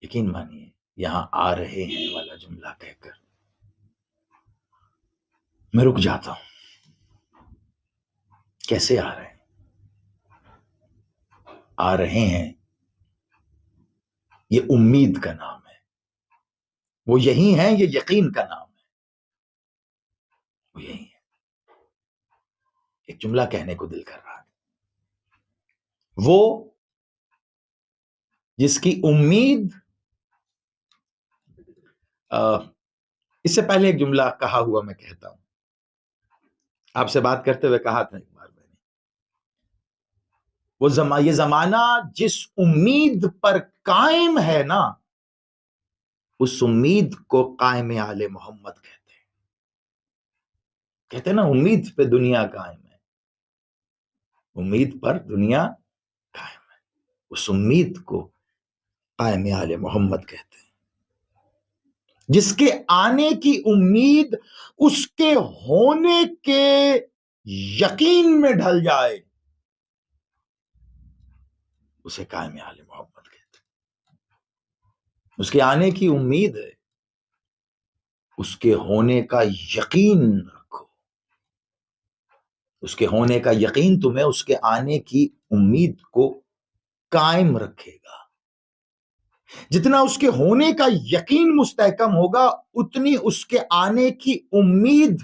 یقین مانیے یہاں آ رہے ہیں والا جملہ کہہ کر میں رک جاتا ہوں. کیسے آ رہے ہیں؟ آ رہے ہیں، یہ امید کا نام ہے. وہ یہی ہیں، یہ یقین کا نام ہے. وہ یہی ہے. ایک جملہ کہنے کو دل کر رہا ہے. وہ جس کی امید اس سے پہلے ایک جملہ کہا ہوا میں کہتا ہوں. آپ سے بات کرتے ہوئے کہا تھا ایک بار میں نے، یہ زمانہ جس امید پر قائم ہے نا، اس امید کو قائم آل محمد کہتے ہیں. کہتے ہیں نا امید پہ دنیا قائم ہے. امید پر دنیا قائم ہے. اس امید کو قائم آل محمد کہتے ہیں. جس کے آنے کی امید اس کے ہونے کے یقین میں ڈھل جائے، اسے قائم آل محمد کہتے ہیں. اس کے آنے کی امید ہے، اس کے ہونے کا یقین رکھو. اس کے ہونے کا یقین تمہیں اس کے آنے کی امید کو قائم رکھے گا. جتنا اس کے ہونے کا یقین مستحکم ہوگا، اتنی اس کے آنے کی امید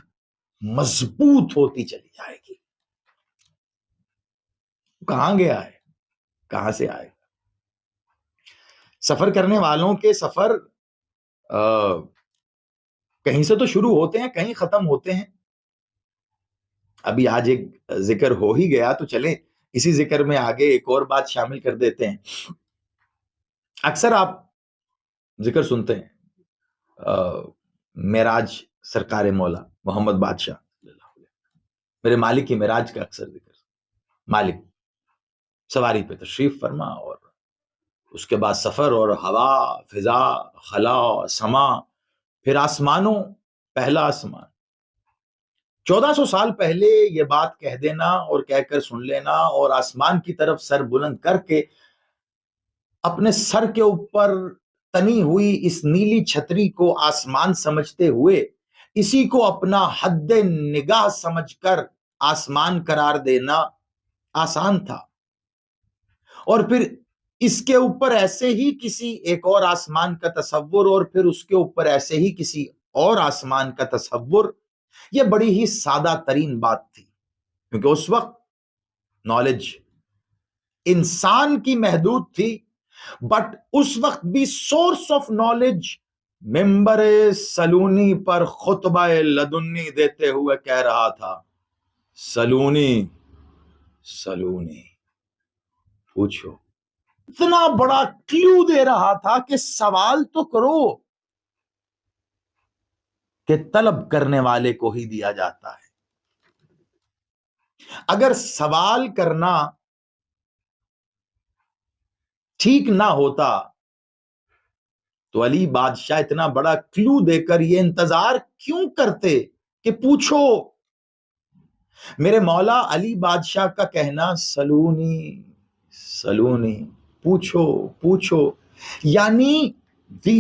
مضبوط ہوتی چلی جائے گی. کہاں گیا ہے؟ کہاں سے آئے گا؟ سفر کرنے والوں کے سفر کہیں سے تو شروع ہوتے ہیں، کہیں ختم ہوتے ہیں. ابھی آج ایک ذکر ہو ہی گیا تو چلیں اسی ذکر میں آگے ایک اور بات شامل کر دیتے ہیں. اکثر آپ ذکر سنتے ہیں معراج سرکار مولا محمد بادشاہ میرے مالک کی معراج کا اکثر ذکر. مالک سواری پہ تشریف فرما اور اس کے بعد سفر اور ہوا، فضا، خلا، سما، پھر آسمانوں، پہلا آسمان. 1400 سال پہلے یہ بات کہہ دینا اور کہہ کر سن لینا اور آسمان کی طرف سر بلند کر کے اپنے سر کے اوپر تنی ہوئی اس نیلی چھتری کو آسمان سمجھتے ہوئے اسی کو اپنا حد نگاہ سمجھ کر آسمان قرار دینا آسان تھا. اور پھر اس کے اوپر ایسے ہی کسی ایک اور آسمان کا تصور اور پھر اس کے اوپر ایسے ہی کسی اور آسمان کا تصور، یہ بڑی ہی سادہ ترین بات تھی. کیونکہ اس وقت نالج انسان کی محدود تھی، بٹ اس وقت بھی سورس آف نالج ممبر سلونی پر خطبہ لدنی دیتے ہوئے کہہ رہا تھا، سلونی سلونی، پوچھو. اتنا بڑا کلیو دے رہا تھا کہ سوال تو کرو، کہ طلب کرنے والے کو ہی دیا جاتا ہے. اگر سوال کرنا ٹھیک نہ ہوتا تو علی بادشاہ اتنا بڑا کلیو دے کر یہ انتظار کیوں کرتے کہ پوچھو. میرے مولا علی بادشاہ کا کہنا سلونی سلونی، پوچھو پوچھو، یعنی the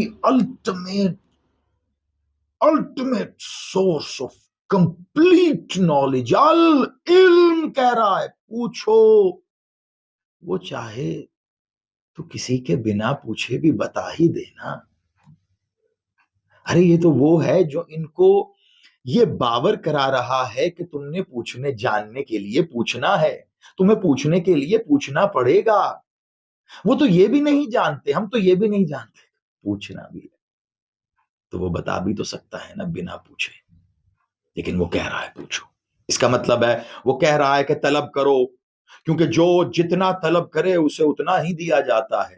ultimate source of complete knowledge. علم کہہ رہا ہے پوچھو. وہ چاہے تو کسی کے بنا پوچھے بھی بتا ہی دینا. ارے یہ تو وہ ہے جو ان کو یہ باور کرا رہا ہے کہ تم نے پوچھنے جاننے کے لیے پوچھنا ہے، تمہیں پوچھنے کے لیے پوچھنا پڑے گا. وہ تو یہ بھی نہیں جانتے، ہم تو یہ بھی نہیں جانتے پوچھنا بھی ہے تو وہ بتا بھی تو سکتا ہے نا بنا پوچھے. لیکن وہ کہہ رہا ہے پوچھو. اس کا مطلب ہے وہ کہہ رہا ہے کہ طلب کرو، کیونکہ جو جتنا طلب کرے اسے اتنا ہی دیا جاتا ہے.